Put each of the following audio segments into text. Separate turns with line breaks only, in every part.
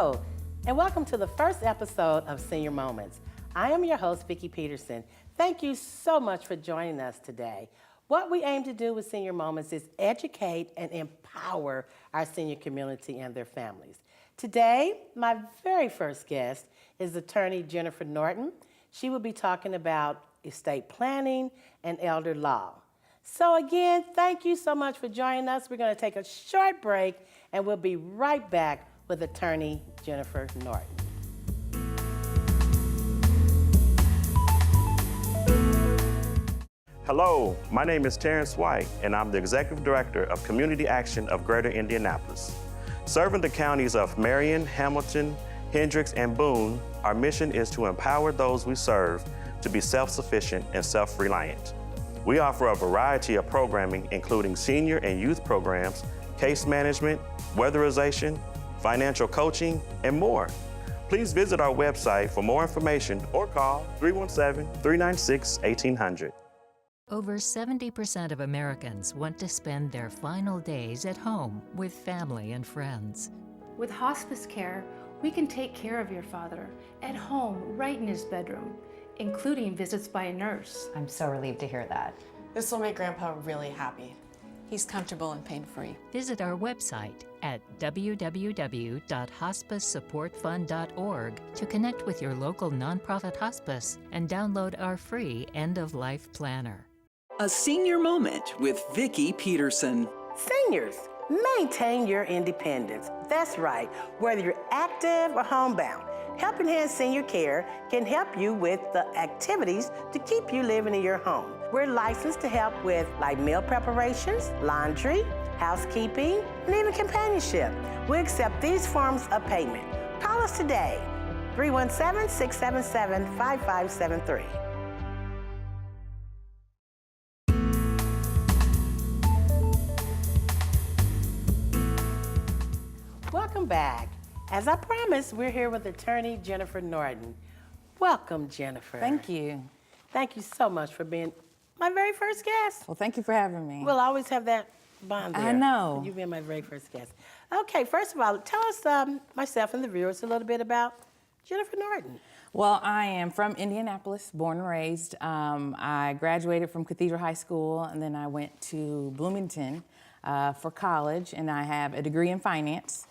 Hello, and welcome to the first episode of Senior Moments. I am your host, Vicki Peterson. Thank you so much for joining us today. What we aim to do with Senior Moments is educate and empower our senior community and their families. Today, my very first guest is attorney Jennifer Norton. She will be talking about estate planning and elder law. So again, thank you so much for joining us. We're going to take a short break and we'll be right back with attorney Jennifer Norton.
Hello, my name is Terrence White, and I'm the Executive Director of Community Action of Greater Indianapolis. Serving the counties of Marion, Hamilton, Hendricks, and Boone, our mission is to empower those we serve to be self-sufficient and self-reliant. We offer a variety of programming, including senior and youth programs, case management, weatherization, financial coaching, and more. Please visit our website for more information or call 317-396-1800.
Over 70% of Americans want to spend their final days at home with family and friends.
With hospice care, we can take care of your father at home, right in his bedroom, including visits by a nurse.
I'm so relieved to hear that.
This will make Grandpa really happy. He's comfortable and pain-free.
Visit our website at www.hospicesupportfund.org to connect with your local nonprofit hospice and download our free end-of-life planner.
A Senior Moment with Vicki Peterson.
Seniors, maintain your independence. That's right, whether you're active or homebound. Helping Hand Senior Care can help you with the activities to keep you living in your home. We're licensed to help with like meal preparations, laundry, housekeeping, and even companionship. We accept these forms of payment. Call us today, 317-677-5573. Welcome back. As I promised, we're here with attorney Jennifer Norton. Welcome, Jennifer.
Thank you.
Thank you so much for being my very first guest.
Well, thank you for having me.
We'll always have that bond there.
I know.
You've been my very first guest. Okay, first of all, tell us, myself and the viewers, a little bit about Jennifer Norton.
Well, I am from Indianapolis, born and raised. I graduated from Cathedral High School, and then I went to Bloomington for college, and I have a degree in finance.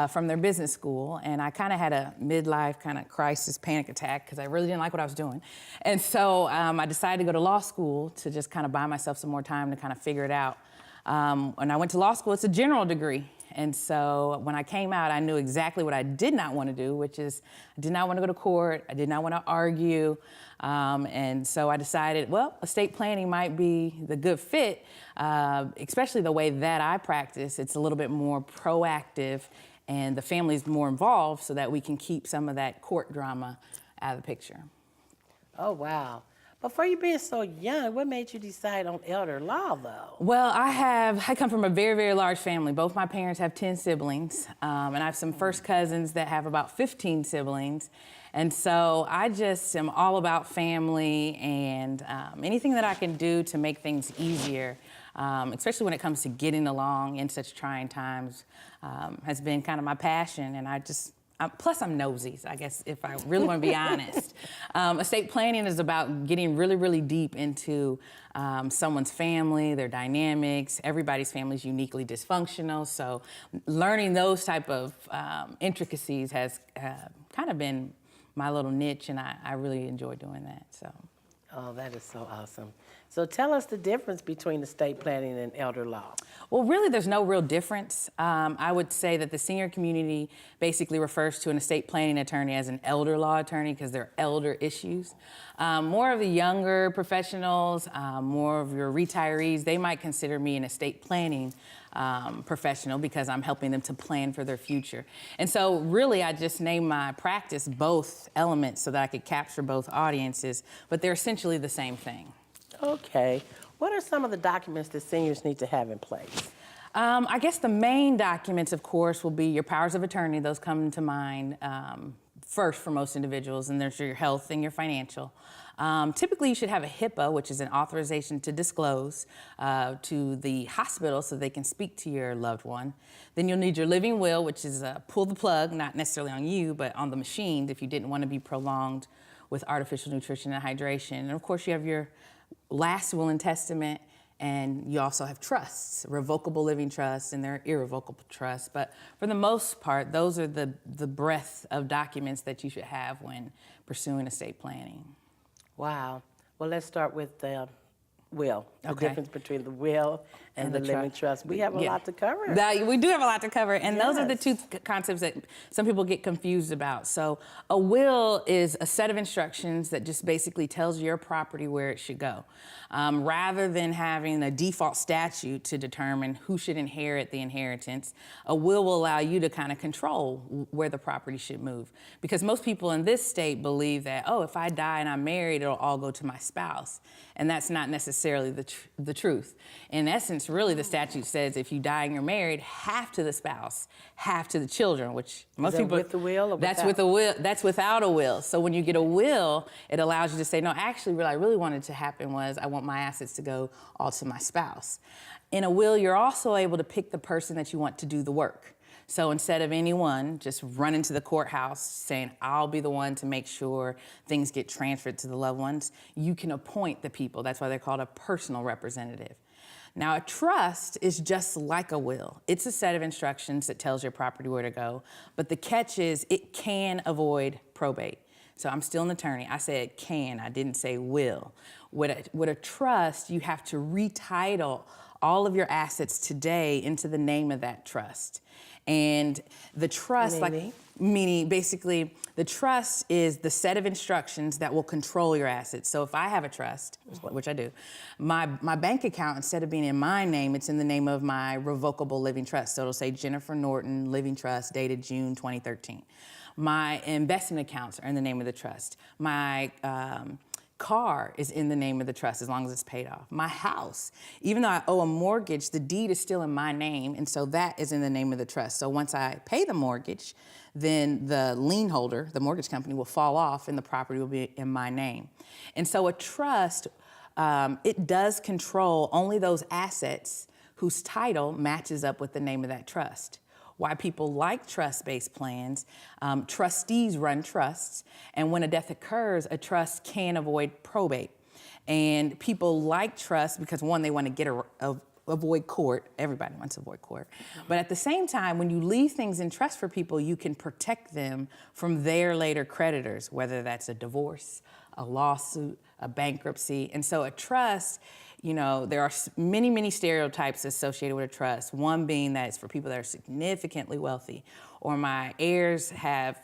From their business school, and I kind of had a midlife kind of crisis panic attack because I really didn't like what I was doing. And so I decided to go to law school to just kind of buy myself some more time to kind of figure it out. When I went to law school, it's a general degree. And so when I came out, I knew exactly what I did not want to do, which is I did not want to go to court. I did not want to argue. And so I decided, well, estate planning might be the good fit, especially the way that I practice. It's a little bit more proactive and the family's more involved so that we can keep some of that court drama out of the picture.
Oh, wow. Before you being so young, what made you decide on elder law, though?
Well, I come from a very, very large family. Both my parents have 10 siblings, and I have some first cousins that have about 15 siblings. And so I just am all about family and anything that I can do to make things easier, especially when it comes to getting along in such trying times, has been kind of my passion. And plus I'm nosy, I guess, if I really want to be honest. Estate planning is about getting really, really deep into someone's family, their dynamics. Everybody's family is uniquely dysfunctional. So learning those type of intricacies has kind of been my little niche, and I really enjoy doing that. So.
Oh, that is so awesome. So tell us the difference between estate planning and elder law.
Well, really, there's no real difference. I would say that the senior community basically refers to an estate planning attorney as an elder law attorney because they're elder issues. More of the younger professionals, more of your retirees, they might consider me an estate planning professional because I'm helping them to plan for their future. And so really, I just named my practice both elements so that I could capture both audiences, but they're essentially the same thing.
Okay. What are some of the documents that seniors need to have in place?
I guess the main documents, of course, will be your powers of attorney. Those come to mind first for most individuals, and there's your health and your financial. Typically, you should have a HIPAA, which is an authorization to disclose to the hospital so they can speak to your loved one. Then you'll need your living will, which is pull the plug, not necessarily on you, but on the machine if you didn't want to be prolonged with artificial nutrition and hydration. And of course, you have your last will and testament, and you also have trusts, revocable living trusts, and there are irrevocable trusts. But for the most part, those are the breadth of documents that you should have when pursuing estate planning.
Wow. Well, let's start with the will. The
Okay.
difference between the will and the living trust. We have a
Yeah.
lot to cover.
We do have a lot to cover, and those are the
Yes.
two concepts that some people get confused about. So a will is a set of instructions that just basically tells your property where it should go. Rather than having a default statute to determine who should inherit the inheritance, a will allow you to kind of control where the property should move. Because most people in this state believe that, oh, if I die and I'm married, it'll all go to my spouse. And that's not necessarily the truth. In essence, really, the statute says if you die and you're married, half to the spouse, half to the children, which most
that
people...
with the will or
That's
without?
with a will. That's without a will. So when you get a will, it allows you to say, no, actually, what I really wanted to happen was I want my assets to go all to my spouse. In a will, you're also able to pick the person that you want to do the work. So instead of anyone just running to the courthouse saying, I'll be the one to make sure things get transferred to the loved ones, you can appoint the people. That's why they're called a personal representative. Now, a trust is just like a will. It's a set of instructions that tells your property where to go, but the catch is it can avoid probate. So I'm still an attorney. I said can, I didn't say will. With a trust, you have to retitle all of your assets today into the name of that trust. And the trust, meaning basically, the trust is the set of instructions that will control your assets. So if I have a trust, which I do, my bank account, instead of being in my name, it's in the name of my revocable living trust. So it'll say Jennifer Norton Living Trust, dated June 2013. My investment accounts are in the name of the trust. My car is in the name of the trust as long as it's paid off. My house, even though I owe a mortgage, the deed is still in my name, and so that is in the name of the trust. So once I pay the mortgage, then the lien holder, the mortgage company, will fall off and the property will be in my name. And so a trust, it does control only those assets whose title matches up with the name of that trust. Why people like trust-based plans, trustees run trusts, and when a death occurs, a trust can avoid probate. And people like trust because, one, they want to get avoid court. Everybody wants to avoid court. But at the same time, when you leave things in trust for people, you can protect them from their later creditors, whether that's a divorce, a lawsuit, a bankruptcy. And so a trust, you know, there are many, many stereotypes associated with a trust. One being that it's for people that are significantly wealthy, or my heirs have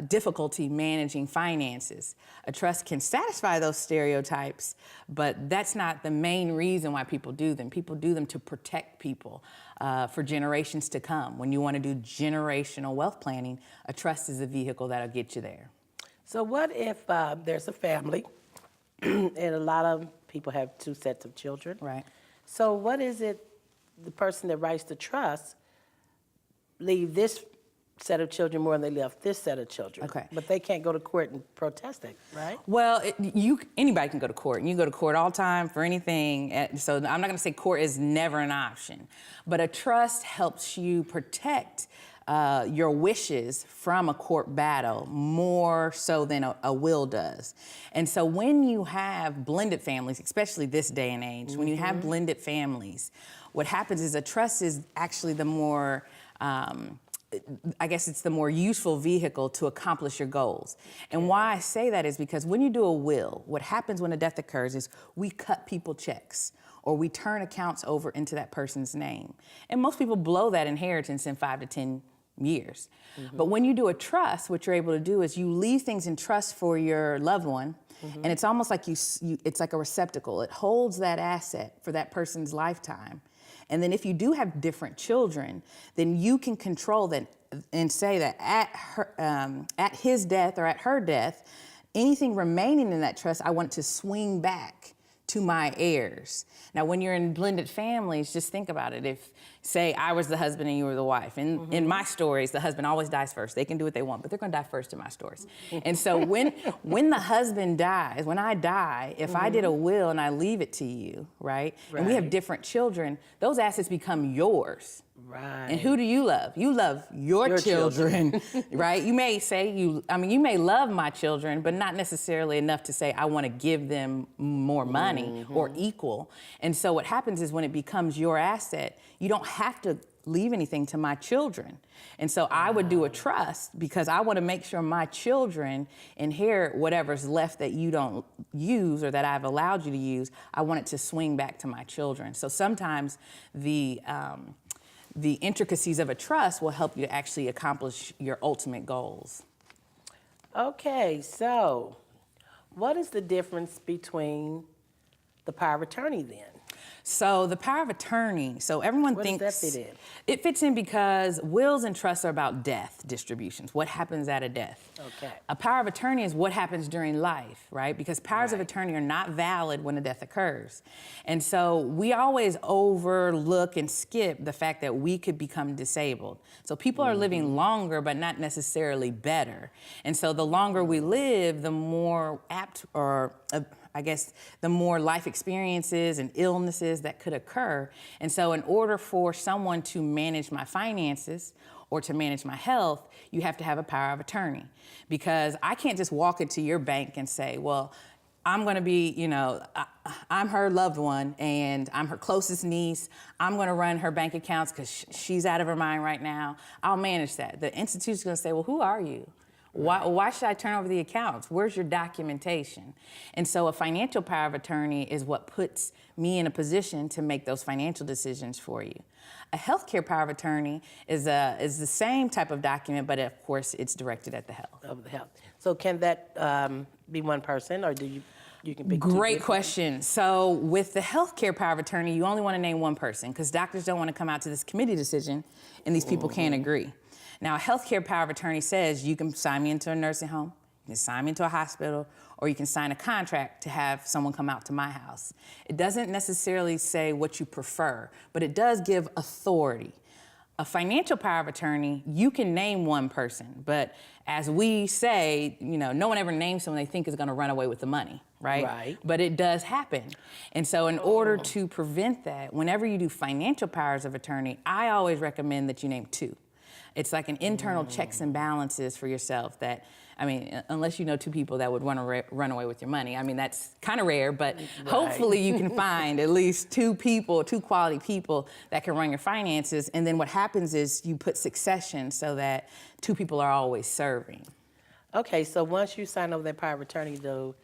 difficulty managing finances. A trust can satisfy those stereotypes, but that's not the main reason why people do them. People do them to protect people for generations to come. When you want to do generational wealth planning, a trust is a vehicle that'll get you there.
So what if there's a family and a lot of people have two sets of children?
Right.
So what is it, the person that writes the trust leave this set of children more than they left this set of children?
Okay.
But they can't go to court and protest it, right?
Well, anybody can go to court, and you go to court all the time for anything. So I'm not going to say court is never an option, but a trust helps you protect your wishes from a court battle more so than a will does. And so when you have blended families, especially this day and age, when you have blended families, what happens is a trust is actually the more I guess it's the more useful vehicle to accomplish your goals. And why I say that is because when you do a will, what happens when a death occurs is we cut people checks, or we turn accounts over into that person's name. And most people blow that inheritance in 5 to 10 years. But when you do a trust, what you're able to do is you leave things in trust for your loved one, and it's almost like it's like a receptacle. It holds that asset for that person's lifetime. And then if you do have different children, then you can control that and say that at his death or at her death, anything remaining in that trust, I want to swing back to my heirs. Now, when you're in blended families, just think about it. If, say, I was the husband and you were the wife, and in my stories, the husband always dies first. They can do what they want, but they're gonna die first in my stories. And so when the husband dies, when I die, if I did a will and I leave it to you, right? And we have different children, those assets become yours.
Right.
And who do you love? You love your children, right? You may say you may love my children, but not necessarily enough to say I want to give them more money or equal. And so what happens is when it becomes your asset, you don't have to leave anything to my children. And so I would do a trust because I want to make sure my children inherit whatever's left that you don't use or that I've allowed you to use. I want it to swing back to my children. So sometimes the intricacies of a trust will help you to actually accomplish your ultimate goals.
Okay, so what is the difference between the power of attorney then?
So the power of attorney, so everyone thinks...
Where does that fit in?
It fits in because wills and trusts are about death distributions, what happens at a death.
Okay.
A power of attorney is what happens during life, right? Because powers of attorney are not valid when a death occurs. And so we always overlook and skip the fact that we could become disabled. So people are living longer, but not necessarily better. And so the longer we live, the more apt or I guess the more life experiences and illnesses that could occur. And so in order for someone to manage my finances or to manage my health, you have to have a power of attorney. Because I can't just walk into your bank and say, well, I'm gonna be, I'm her loved one and I'm her closest niece. I'm gonna run her bank accounts because she's out of her mind right now. I'll manage that. The institution's gonna say, well, who are you? Why should I turn over the accounts? Where's your documentation? And so a financial power of attorney is what puts me in a position to make those financial decisions for you. A healthcare power of attorney is the same type of document, but of course it's directed at the health.
Of the health. So can that be one person, or do you can pick two
Great
different?
question. So with the healthcare power of attorney, you only want to name one person because doctors don't want to come out to this committee decision and these people can't agree. Now, a healthcare power of attorney says you can sign me into a nursing home, you can sign me into a hospital, or you can sign a contract to have someone come out to my house. It doesn't necessarily say what you prefer, but it does give authority. A financial power of attorney, you can name one person, but as we say, no one ever names someone they think is gonna run away with the money, right?
Right.
But it does happen. And so in order to prevent that, whenever you do financial powers of attorney, I always recommend that you name two. It's like an internal checks and balances for yourself that, unless you know two people that would want to run away with your money. That's kind of rare, but hopefully you can find at least two quality people that can run your finances. And then what happens is you put succession so that two people are always serving.
Okay, so once you sign over that power of attorney, though,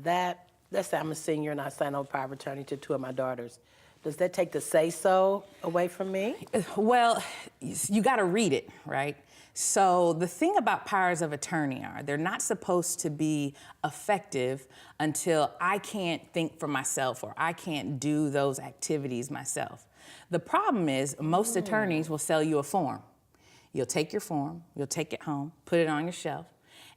let's say I'm a senior and I sign over power of attorney to two of my daughters. Does that take the say-so away from me?
Well, you got to read it, right? So the thing about powers of attorney are they're not supposed to be effective until I can't think for myself or I can't do those activities myself. The problem is most attorneys will sell you a form. You'll take your form, you'll take it home, put it on your shelf,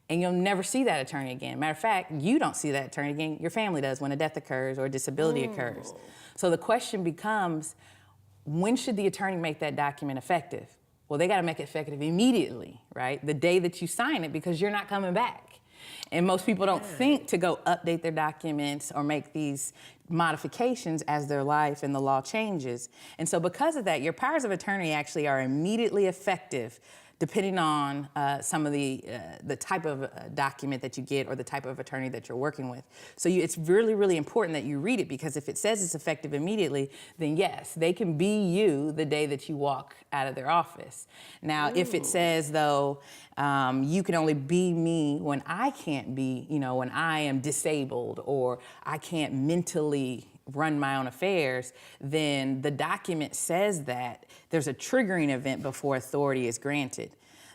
and you'll never see that attorney again. Matter of fact, you don't see that attorney again, your family does when a death occurs or a disability occurs. So the question becomes, when should the attorney make that document effective? Well, they gotta make it effective immediately, right? The day that you sign it, because you're not coming back. And most people don't think to go update their documents or make these modifications as their life and the law changes. And so because of that, your powers of attorney actually are immediately effective depending on some of the type of document that you get or the type of attorney that you're working with. So it's really, really important that you read it because if it says it's effective immediately, then yes, they can be you the day that you walk out of their office. Now, if it says, though, you can only be me when I can't be, when I am disabled or I can't mentally run my own affairs, then the document says that there's a triggering event before authority is granted.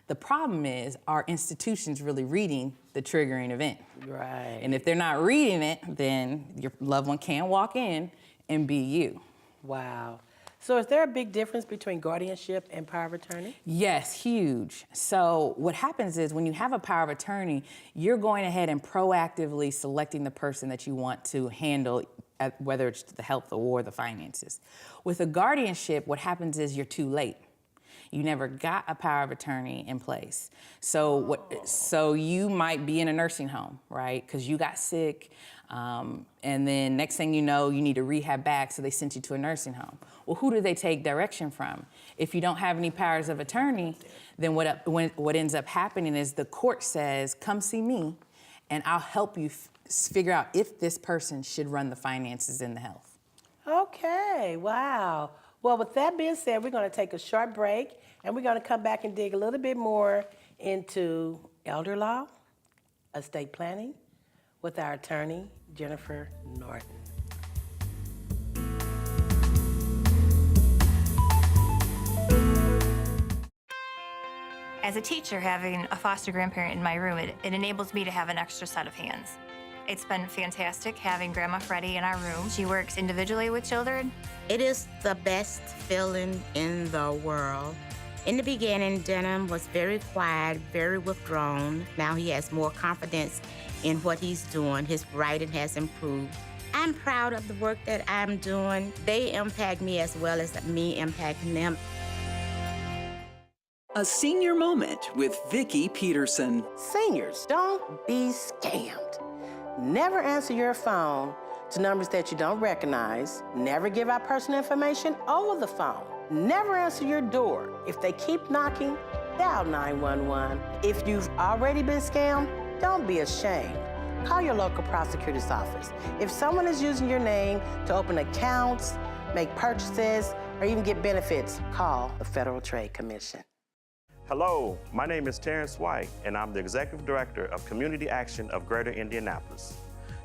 The problem is our institution's really reading the triggering event.
Right.
And if they're not reading it, then your loved one can't walk in and be you.
Wow. So is there a big difference between guardianship and power of attorney?
Yes, huge. So what happens is when you have a power of attorney, you're going ahead and proactively selecting the person that you want to handle whether it's the health or the finances. With a guardianship, what happens is you're too late. You never got a power of attorney in place. So you might be in a nursing home, right? Because you got sick, and then next thing you know, you need to rehab back, so they sent you to a nursing home. Well, who do they take direction from? If you don't have any powers of attorney, then what ends up happening is the court says, come see me, and I'll help you figure out if this person should run the finances and the health.
Okay, wow. Well, with that being said, we're going to take a short break, and we're going to come back and dig a little bit more into elder law, estate planning, with our attorney, Jennifer Norton.
As a teacher, having a foster grandparent in my room, it enables me to have an extra set of hands. It's been fantastic having Grandma Freddie in our room. She works individually with children.
It is the best feeling in the world. In the beginning, Denham was very quiet, very withdrawn. Now he has more confidence in what he's doing. His writing has improved. I'm proud of the work that I'm doing. They impact me as well as me impacting them.
A Senior Moment with Vicki Peterson.
Seniors, don't be scammed. Never answer your phone to numbers that you don't recognize. Never give out personal information over the phone. Never answer your door. If they keep knocking, dial 911. If you've already been scammed, don't be ashamed. Call your local prosecutor's office. If someone is using your name to open accounts, make purchases, or even get benefits, call the Federal Trade Commission.
Hello, my name is Terrence White, and I'm the Executive Director of Community Action of Greater Indianapolis.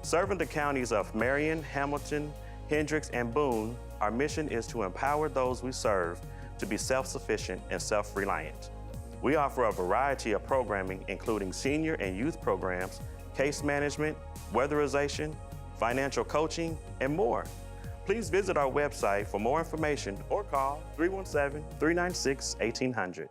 Serving the counties of Marion, Hamilton, Hendricks, and Boone, our mission is to empower those we serve to be self-sufficient and self-reliant. We offer a variety of programming, including senior and youth programs, case management, weatherization, financial coaching, and more. Please visit our website for more information or call 317-396-1800.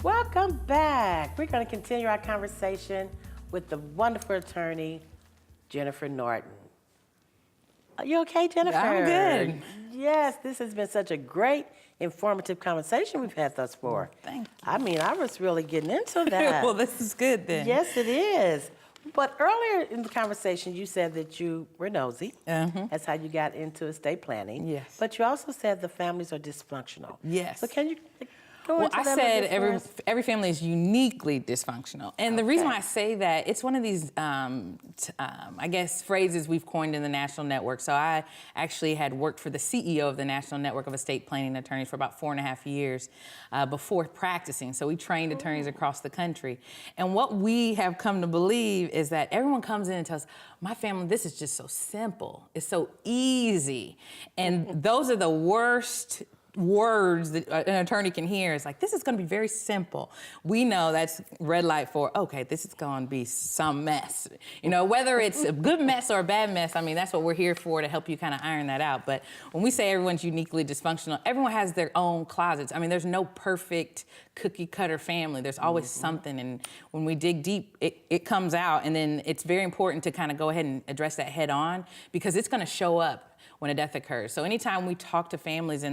Welcome back. We're going to continue our conversation with the wonderful attorney, Jennifer Norton. Are you okay, Jennifer?
I'm good.
Yes, this has been such a great, informative conversation we've had thus far.
Thank you.
I mean, I was really getting into that.
Well, this is good then.
Yes, it is. But earlier in the conversation, you said that you were nosy. That's how you got into estate planning.
Yes.
But you also said the families are dysfunctional.
Yes.
So can you go
Well,
into
I
that a
said
bit for us?
every family is uniquely dysfunctional. And the reason why I say that, it's one of these, I guess, phrases we've coined in the National Network. So I actually had worked for the CEO of the National Network of Estate Planning Attorneys for about 4.5 years before practicing. So we trained attorneys across the country. And what we have come to believe is that everyone comes in and tells, my family, this is just so simple. It's so easy. And those are the worst words that an attorney can hear. Is like, this is going to be very simple. We know that's red light for, okay, this is going to be some mess. You know, whether it's a good mess or a bad mess, I mean, that's what we're here for, to help you kind of iron that out. But when we say everyone's uniquely dysfunctional, everyone has their own closets. I mean, there's no perfect cookie cutter family. There's always something. And when we dig deep, it comes out. And then it's very important to kind of go ahead and address that head on, because it's going to show up when a death occurs. So anytime we talk to families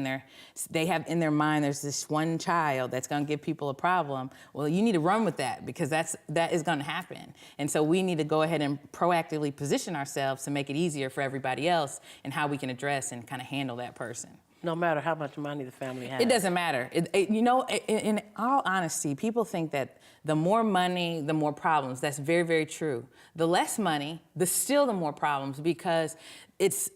they have in their mind, there's this one child that's gonna give people a problem, well, you need to run with that, because that is gonna happen. And so we need to go ahead and proactively position ourselves to make it easier for everybody else and how we can address and kind of handle that person.
No matter how much money the family has.
It doesn't matter. You know, in all honesty, people think that the more money, the more problems. That's very, very true. The less money, still the more problems, because it's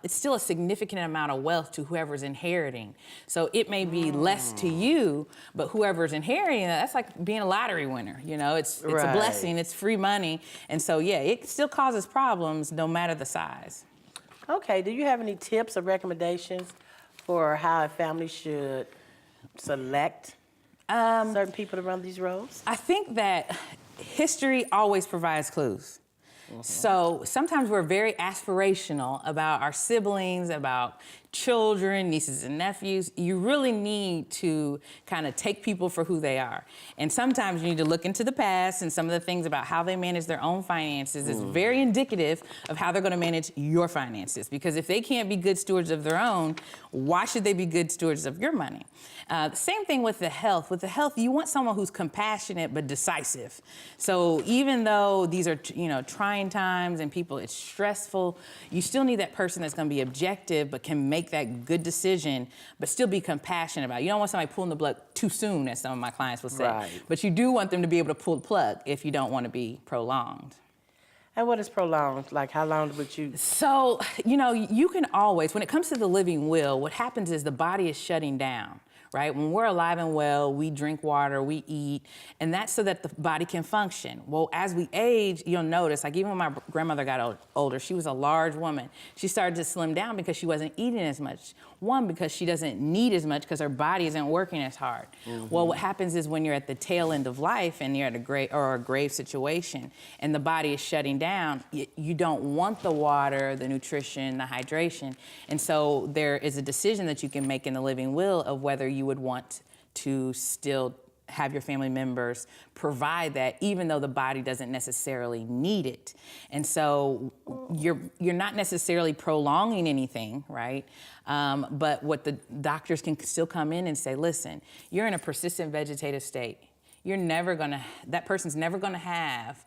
still a significant amount of wealth to whoever's inheriting. So it may be less to you, but whoever's inheriting, that's like being a lottery winner. You know, it's a blessing, it's free money. And so, yeah, it still causes problems no matter the size.
Okay, do you have any tips or recommendations for how a family should select certain people to run these roles?
I think that history always provides clues. So sometimes we're very aspirational about our siblings, about children, nieces and nephews, you really need to kind of take people for who they are. And sometimes you need to look into the past, and some of the things about how they manage their own finances is very indicative of how they're going to manage your finances. Because if they can't be good stewards of their own, why should they be good stewards of your money? Same thing with the health. With the health, you want someone who's compassionate but decisive. So even though these are, trying times and people, it's stressful, you still need that person that's going to be objective but can make that good decision but still be compassionate about it. You don't want somebody pulling the plug too soon, as some of my clients will say.
Right.
But you do want them to be able to pull the plug if you don't want to be prolonged.
And what is prolonged? Like, how long would you?
So, you can always, when it comes to the living will, what happens is the body is shutting down, right? When we're alive and well, we drink water, we eat, and that's so that the body can function. Well, as we age, you'll notice, like even when my grandmother got older, she was a large woman. She started to slim down because she wasn't eating as much. One, because she doesn't need as much because her body isn't working as hard. Well, what happens is when you're at the tail end of life and you're at a grave situation and the body is shutting down, you don't want the water, the nutrition, the hydration. And so there is a decision that you can make in the living will of whether you would want to still have your family members provide that, even though the body doesn't necessarily need it. And so you're not necessarily prolonging anything, right? But what the doctors can still come in and say, listen, you're in a persistent vegetative state. That person's never gonna have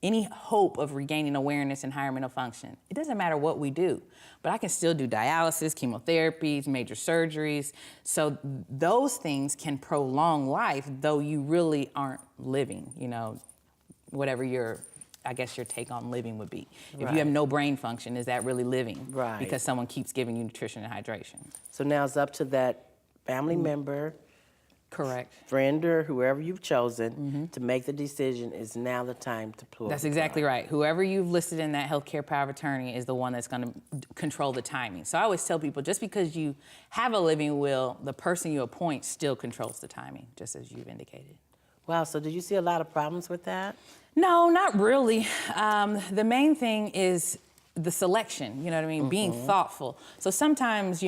any hope of regaining awareness and higher mental function. It doesn't matter what we do, but I can still do dialysis, chemotherapies, major surgeries. So those things can prolong life, though you really aren't living, whatever your take on living would be. Right. If you have no brain function, is that really living?
Right.
Because someone keeps giving you nutrition and hydration.
So now it's up to that family member,
correct,
friend, or whoever you've chosen to make the decision. Is now the time to pull.
That's exactly right. Whoever you've listed in that healthcare power of attorney is the one that's going to control the timing. So I always tell people, just because you have a living will, the person you appoint still controls the timing, just as you've indicated.
Wow, so did you see a lot of problems with that?
No, not really. The main thing is the selection, you know what I mean? Being thoughtful. So sometimes,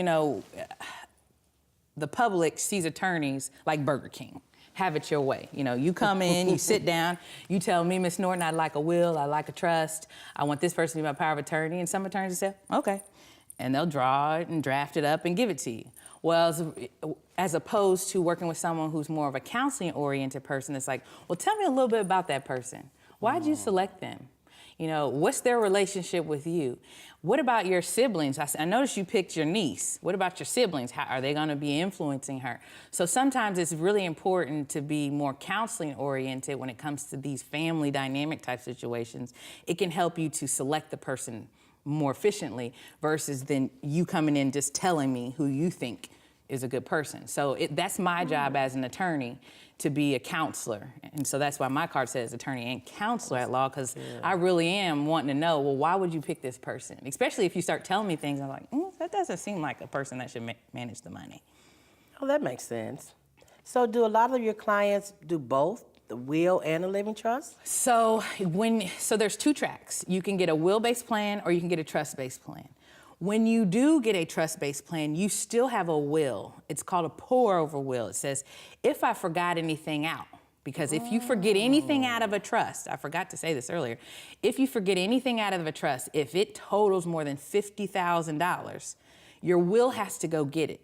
the public sees attorneys like Burger King. Have it your way. You come in, you sit down, you tell me, Ms. Norton, I'd like a will, I'd like a trust, I want this person to be my power of attorney, and some attorneys say, okay. And they'll draw it and draft it up and give it to you. Well, as opposed to working with someone who's more of a counseling-oriented person, it's like, well, tell me a little bit about that person. Why'd you select them? What's their relationship with you? What about your siblings? I noticed you picked your niece. What about your siblings? How are they going to be influencing her? So sometimes it's really important to be more counseling oriented when it comes to these family dynamic type situations. It can help you to select the person more efficiently versus than you coming in just telling me who you think is a good person. So that's my job as an attorney, to be a counselor. And so that's why my card says attorney and counselor at law, because I really am wanting to know, well, why would you pick this person? Especially if you start telling me things, I'm like, that doesn't seem like a person that should manage the money.
Oh, that makes sense. So do a lot of your clients do both, the will and the living trust?
So there's two tracks. You can get a will-based plan or you can get a trust-based plan. When you do get a trust-based plan, you still have a will. It's called a pour-over will. It says, if I forgot anything out, because if you forget anything out of a trust, I forgot to say this earlier, if you forget anything out of a trust, if it totals more than $50,000, your will has to go get it.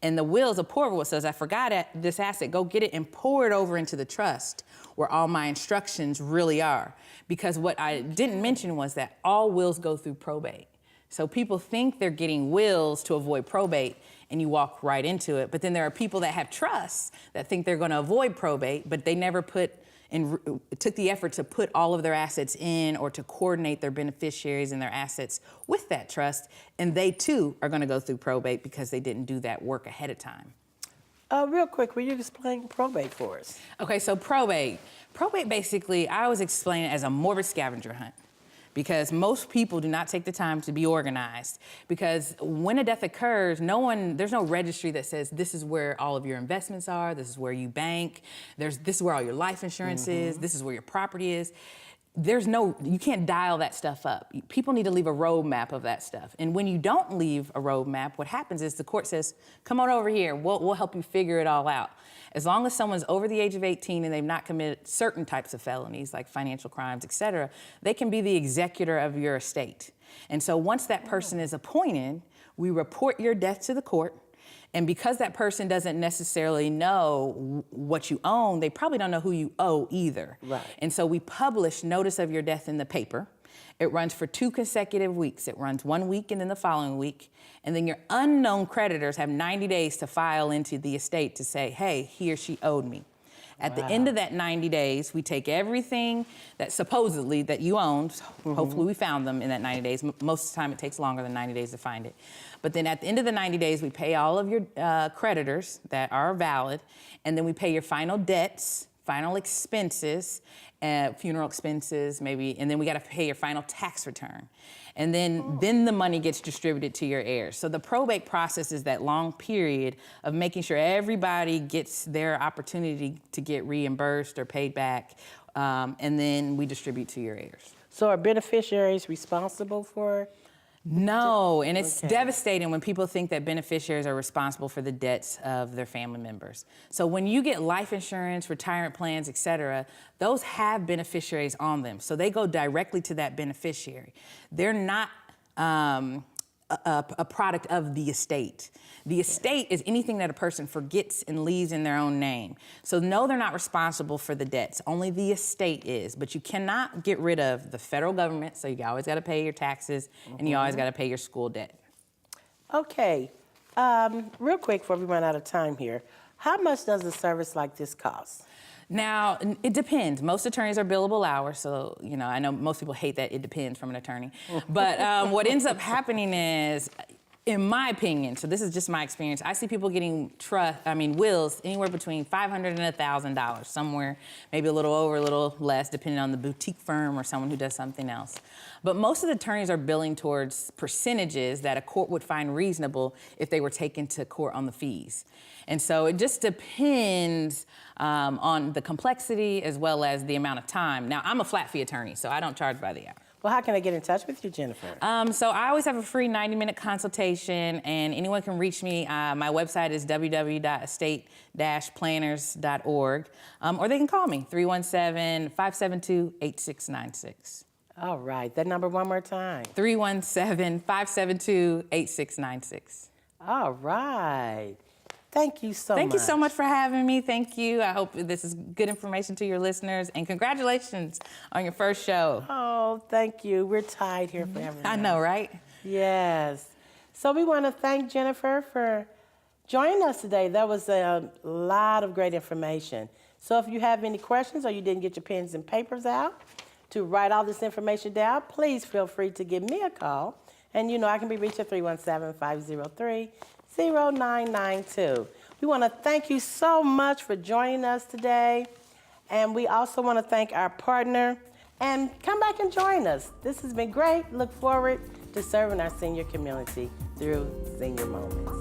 And the will is a pour-over will. It says, I forgot this asset, go get it and pour it over into the trust where all my instructions really are. Because what I didn't mention was that all wills go through probate. So people think they're getting wills to avoid probate, and you walk right into it. But then there are people that have trusts that think they're going to avoid probate, but they never took the effort to put all of their assets in or to coordinate their beneficiaries and their assets with that trust. And they too are going to go through probate because they didn't do that work ahead of time.
Real quick, will you explain probate for us?
Okay, so probate basically, I always explain it as a morbid scavenger hunt. Because most people do not take the time to be organized. Because when a death occurs, there's no registry that says this is where all of your investments are, this is where you bank, this is where all your life insurance is, this is where your property is. you can't dial that stuff up. People need to leave a roadmap of that stuff. And when you don't leave a roadmap, what happens is the court says, come on over here, we'll help you figure it all out. As long as someone's over the age of 18 and they've not committed certain types of felonies like financial crimes, et cetera, they can be the executor of your estate. And so once that person is appointed, we report your death to the court. And because that person doesn't necessarily know what you own, they probably don't know who you owe either.
Right.
And so we publish notice of your death in the paper. It runs for 2 consecutive weeks. It runs 1 week and then the following week. And then your unknown creditors have 90 days to file into the estate to say, hey, he or she owed me. At the end of that 90 days, we take everything that supposedly that you owned. Hopefully we found them in that 90 days. Most of the time it takes longer than 90 days to find it. But then at the end of the 90 days, we pay all of your creditors that are valid, and then we pay your final debts, final expenses, funeral expenses maybe, and then we gotta pay your final tax return. And then the money gets distributed to your heirs. So the probate process is that long period of making sure everybody gets their opportunity to get reimbursed or paid back, and then we distribute to your heirs.
So are beneficiaries responsible for?
No, and it's devastating when people think that beneficiaries are responsible for the debts of their family members. So when you get life insurance, retirement plans, et cetera, those have beneficiaries on them. So they go directly to that beneficiary. They're not a product of the estate. The estate is anything that a person forgets and leaves in their own name. So no, they're not responsible for the debts. Only the estate is. But you cannot get rid of the federal government, so you always got to pay your taxes, and you always got to pay your school debt.
Okay, real quick before we run out of time here, how much does a service like this cost?
Now, it depends. Most attorneys are billable hours, so, you know, I know most people hate that it depends from an attorney. But what ends up happening is, in my opinion, so this is just my experience, I see people getting wills anywhere between $500 and $1,000, somewhere maybe a little over, a little less, depending on the boutique firm or someone who does something else. But most of the attorneys are billing towards percentages that a court would find reasonable if they were taken to court on the fees. And so it just depends on the complexity as well as the amount of time. Now, I'm a flat fee attorney, so I don't charge by the hour.
Well, how can I get in touch with you, Jennifer?
So I always have a free 90-minute consultation, and anyone can reach me. My website is www.estate-planners.org, or they can call me, 317-572-8696.
All right, that number one more time.
317-572-8696.
All right. Thank you so much.
Thank you so much for having me. Thank you. I hope this is good information to your listeners. And congratulations on your first show.
Oh, thank you. We're tied here forever.
I know, right?
Yes. So we want to thank Jennifer for joining us today. That was a lot of great information. So if you have any questions or you didn't get your pens and papers out to write all this information down, please feel free to give me a call. And you know I can be reached at 317-503-0992. We want to thank you so much for joining us today. And we also want to thank our partner. And come back and join us. This has been great. Look forward to serving our senior community through Senior Moments.